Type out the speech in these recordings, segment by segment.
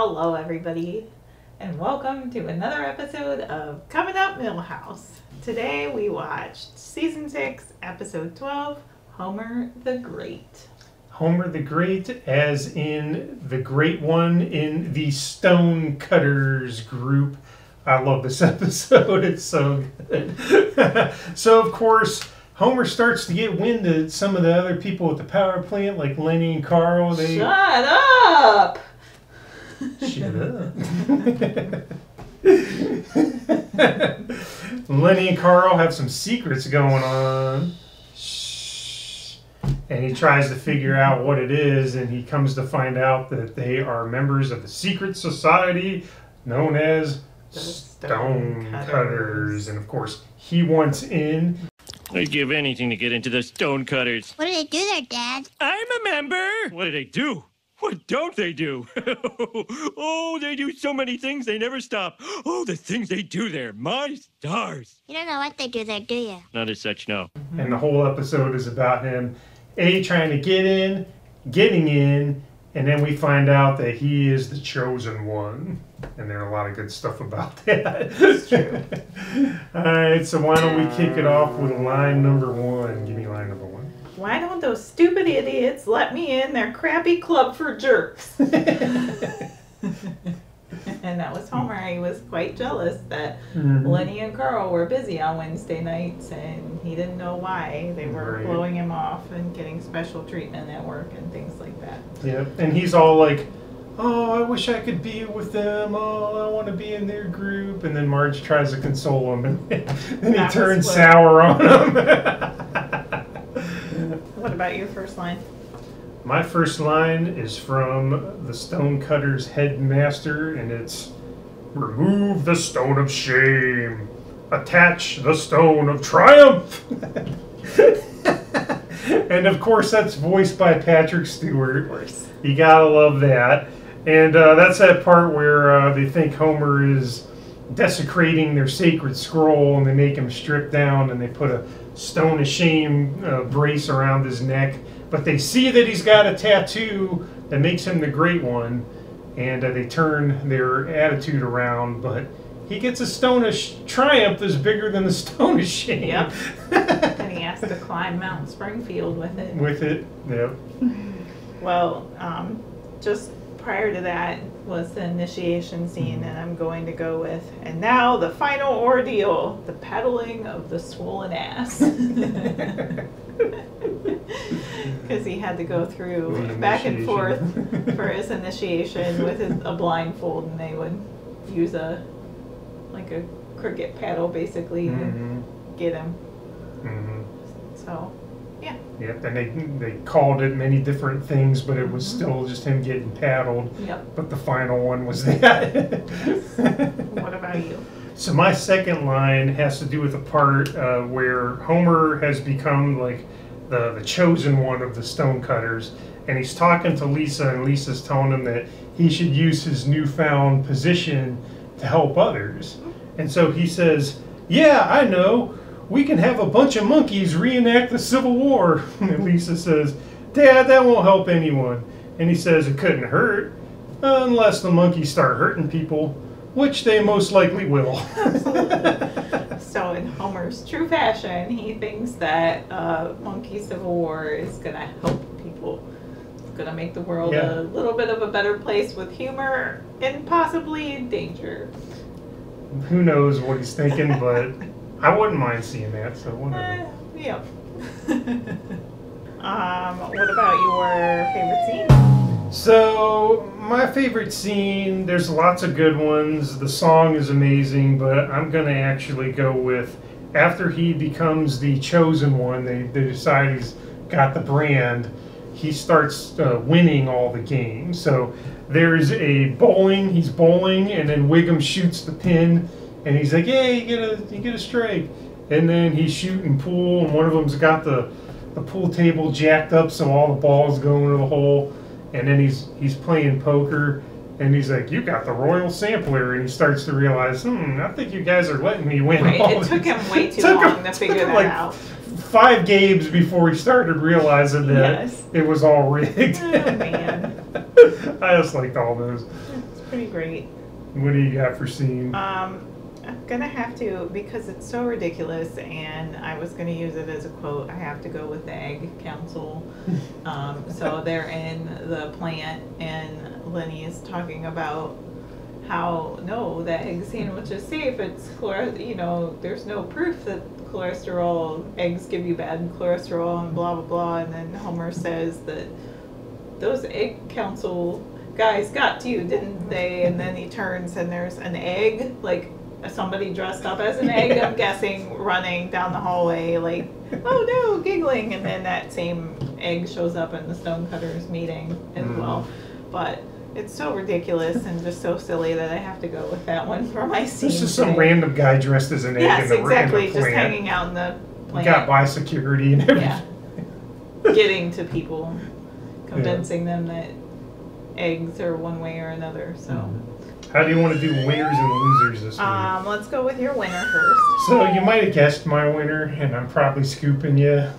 Hello, everybody, and welcome to another episode of Coming Up Milhouse. Today we watched Season 6, Episode 12, Homer the Great. Homer the Great, as in the Great One in the Stonecutters group. I love this episode. It's so good. So, of course, Homer starts to get wind of some of the other people at the power plant, like Lenny and Carl. Shut up! Shut up. Lenny and Carl have some secrets going on. Shh. And he tries to figure out what it is, and he comes to find out that they are members of the secret society known as The Stonecutters. And of course, he wants in. I'd give anything to get into the Stonecutters. What do they do there, Dad? I'm a member! What do they do? What don't they do? Oh, they do so many things, they never stop. Oh, the things they do there, my stars. You don't know what they do there, do you? Not as such, no. And the whole episode is about him, trying to get in, getting in, and then we find out that he is the chosen one. And there's a lot of good stuff about that. That's true. All right, so why don't we kick it off with line number one? Give me line number one. Why don't those stupid idiots let me in their crappy club for jerks? And that was Homer. He was quite jealous that Lenny and Carl were busy on Wednesday nights, and he didn't know why they were blowing him off and getting special treatment at work and things like that. Yeah, and he's all like, oh, I wish I could be with them. Oh, I want to be in their group. And then Marge tries to console him, and then he turns sour on him. What about your first line? My first line is from the Stonecutters headmaster, and it's, remove the stone of shame, attach the stone of triumph. And of course that's voiced by Patrick Stewart. Of course. You gotta love that. And that's that part where they think Homer is desecrating their sacred scroll, and they make him strip down, and they put a stone of shame brace around his neck. But they see that he's got a tattoo that makes him the Great One, and they turn their attitude around. But he gets a stone of triumph that's bigger than the stone of shame. Yep. And he has to climb Mount Springfield with it. With it, yep. Well, just prior to that was the initiation scene, and I'm going to go with, and now the final ordeal, the paddling of the swollen ass. Because he had to go through back and forth for his initiation with a blindfold, and they would use a cricket paddle basically to get him. So, yeah. Yep, and they called it many different things, but it was still just him getting paddled. Yep. But the final one was that. What about you? So my second line has to do with the part where Homer has become like the chosen one of the Stonecutters, and he's talking to Lisa, and Lisa's telling him that he should use his newfound position to help others. And so he says, yeah, I know. We can have a bunch of monkeys reenact the Civil War. And Lisa says, Dad, that won't help anyone. And he says, it couldn't hurt, unless the monkeys start hurting people, which they most likely will. So in Homer's true fashion, he thinks that Monkey Civil War is going to help people. It's going to make the world a little bit of a better place with humor and possibly danger. Who knows what he's thinking, but I wouldn't mind seeing that, so whatever. Yep. What about your favorite scene? So, my favorite scene, there's lots of good ones. The song is amazing, but I'm going to actually go with, after he becomes the chosen one, they decide he's got the brand, he starts winning all the games. So, there's he's bowling, and then Wiggum shoots the pin, and he's like, hey, you get a strike. And then he's shooting pool, and one of them's got the pool table jacked up so all the balls go into the hole. And then he's playing poker, and he's like, you got the royal sampler. And he starts to realize, I think you guys are letting me win. Right, it took him way too long to figure that out. 5 games before he started realizing that it was all rigged. Oh, man. I just liked all those. pretty great. What do you got for scene? I'm gonna have to, because it's so ridiculous, and I was gonna use it as a quote. I have to go with the Egg Council. So they're in the plant, and Lenny is talking about how no, the egg sandwich is safe. It's there's no proof that eggs give you bad cholesterol, and blah blah blah. And then Homer says that those Egg Council guys got to you, didn't they? And then he turns and there's an egg, like somebody dressed up as an egg, I'm guessing, running down the hallway, like, oh no, giggling. And then that same egg shows up in the Stonecutters meeting as well. But it's so ridiculous and just so silly that I have to go with that one for my scene. This is some random guy dressed as an egg yes, in the exactly, in the plant. just hanging out in the plant. Got by security and everything. Yeah. Getting to people, convincing them that eggs are one way or another. So how do you want to do winners and losers this week? Let's go with your winner first. So you might have guessed my winner, and I'm probably scooping you.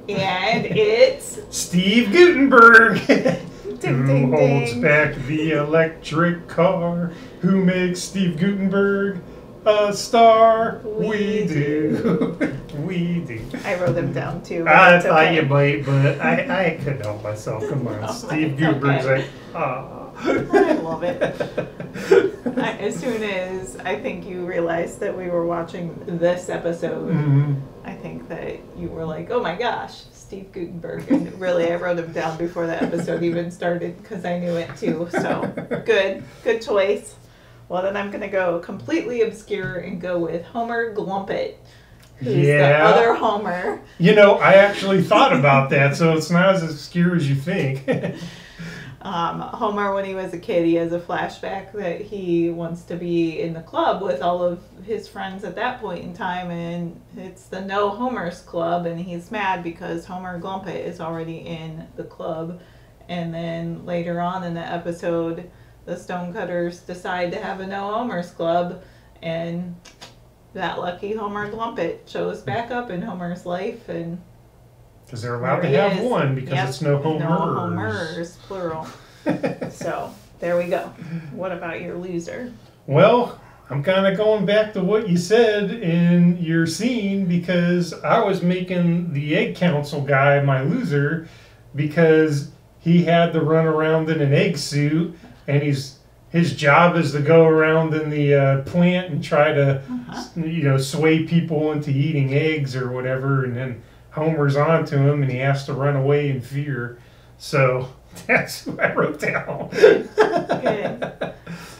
And it's Steve Gutenberg. ding, Who ding, holds ding. back the electric car? Who makes Steve Gutenberg a star? We do. We do. I wrote them down too. I It's thought okay. you might, but I couldn't help myself. Come on. Oh, Steve it's Gutenberg's okay. like, ah. I love it. As soon as I think you realized that we were watching this episode, I think that you were like, oh my gosh, Steve Gutenberg. And really, I wrote him down before the episode even started because I knew it too. So good choice. Well, then I'm going to go completely obscure and go with Homer Glumpet, who's the other Homer. You know, I actually thought about that, so it's not as obscure as you think. Homer, when he was a kid, he has a flashback that he wants to be in the club with all of his friends at that point in time, and it's the No Homers Club, and he's mad because Homer Glumpet is already in the club. And then later on in the episode, the Stonecutters decide to have a No Homers Club, and that lucky Homer Glumpet shows back up in Homer's life, and because they're allowed to have one because it's no Homers. No Homers, plural. So, there we go. What about your loser? Well, I'm kind of going back to what you said in your scene because I was making the Egg Council guy my loser because he had to run around in an egg suit and his job is to go around in the plant and try to sway people into eating eggs or whatever, and then Homer's onto him and he has to run away in fear. So that's what I wrote down. Good.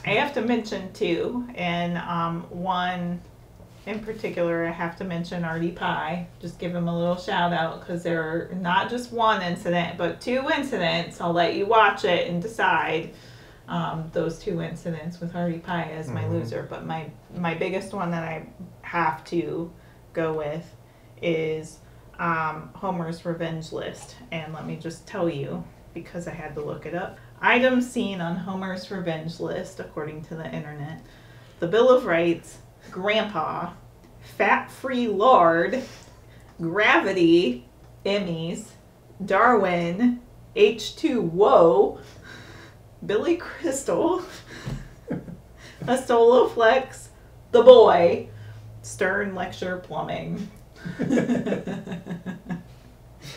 I have to mention two, and one in particular I have to mention Artie Pie. Just give him a little shout out because there are not just one incident but two incidents. I'll let you watch it and decide those two incidents with Artie Pie as my loser. But my biggest one that I have to go with is Homer's revenge list. And let me just tell you, because I had to look it up. Items seen on Homer's revenge list, according to the internet: the Bill of Rights, Grandpa, Fat-Free Lard, Gravity, Emmys, Darwin, H2O, Billy Crystal, a Soloflex, The Boy, Stern Lecture Plumbing.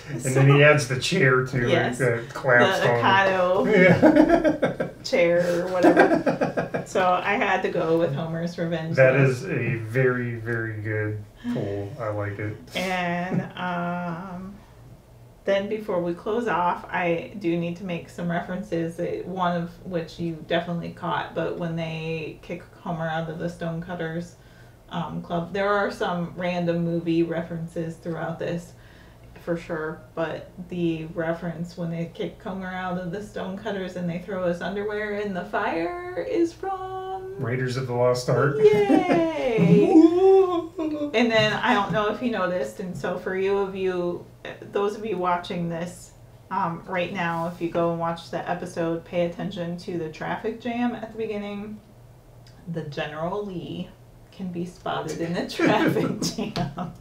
And then he adds the chair to Yes, it, the collapsed the on. Ocado chair or whatever. So I had to go with Homer's revenge. That list. is a very, very good pull. I like it. And then before we close off, I do need to make some references, one of which you definitely caught, but when they kick Homer out of the Stonecutters club, there are some random movie references throughout this, for sure, but the reference when they kick Homer out of the Stonecutters and they throw his underwear in the fire is from Raiders of the Lost Ark. Yay! And then I don't know if you noticed, and so for those of you watching this right now, if you go and watch the episode, pay attention to the traffic jam at the beginning. The General Lee can be spotted in the traffic jam.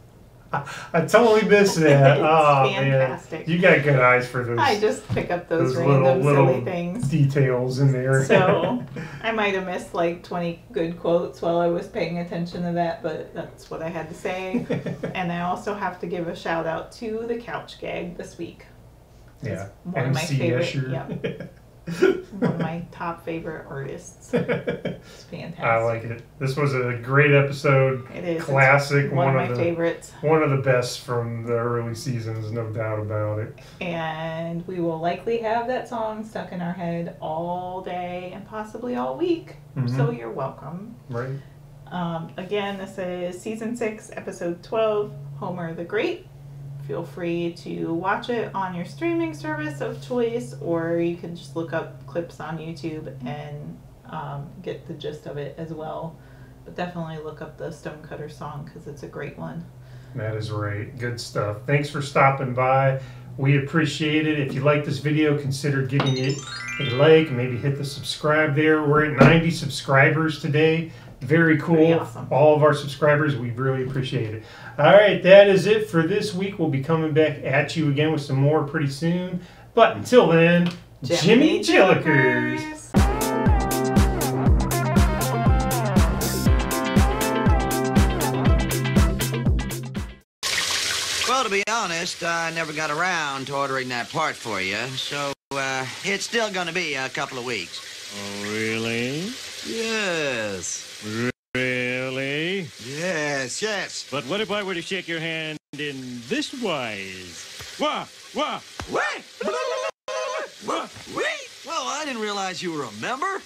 I totally missed that. It's Oh, fantastic. man. You got good eyes for those. I just pick up those little random silly things. details in there. So I might have missed like 20 good quotes while I was paying attention to that, but that's what I had to say. And I also have to give a shout out to the couch gag this week. Yeah. One of my MC favorite. Escher. Yep. One of my top favorite artists. It's fantastic. I like it. This was a great episode. It is. Classic. It's one of my favorites. One of the best from the early seasons, no doubt about it. And we will likely have that song stuck in our head all day and possibly all week. Mm-hmm. So you're welcome. Right. Again, this is season 6, episode 12, Homer the Great. Feel free to watch it on your streaming service of choice, or you can just look up clips on YouTube and get the gist of it as well. But definitely look up the Stonecutter song because it's a great one. That is right. Good stuff. Thanks for stopping by. We appreciate it. If you like this video, consider giving it a like. Maybe hit the subscribe there. We're at 90 subscribers today. Very cool. Pretty awesome. All of our subscribers, we really appreciate it. All right, that is it for this week. We'll be coming back at you again with some more pretty soon. But until then, Jimmy Jillikers. Well, to be honest, I never got around to ordering that part for you, so it's still going to be a couple of weeks. Oh, really? Yes. Really? Yes. But what if I were to shake your hand in this wise? Wah, wah, Wait! Wait! Well, I didn't realize you were a member.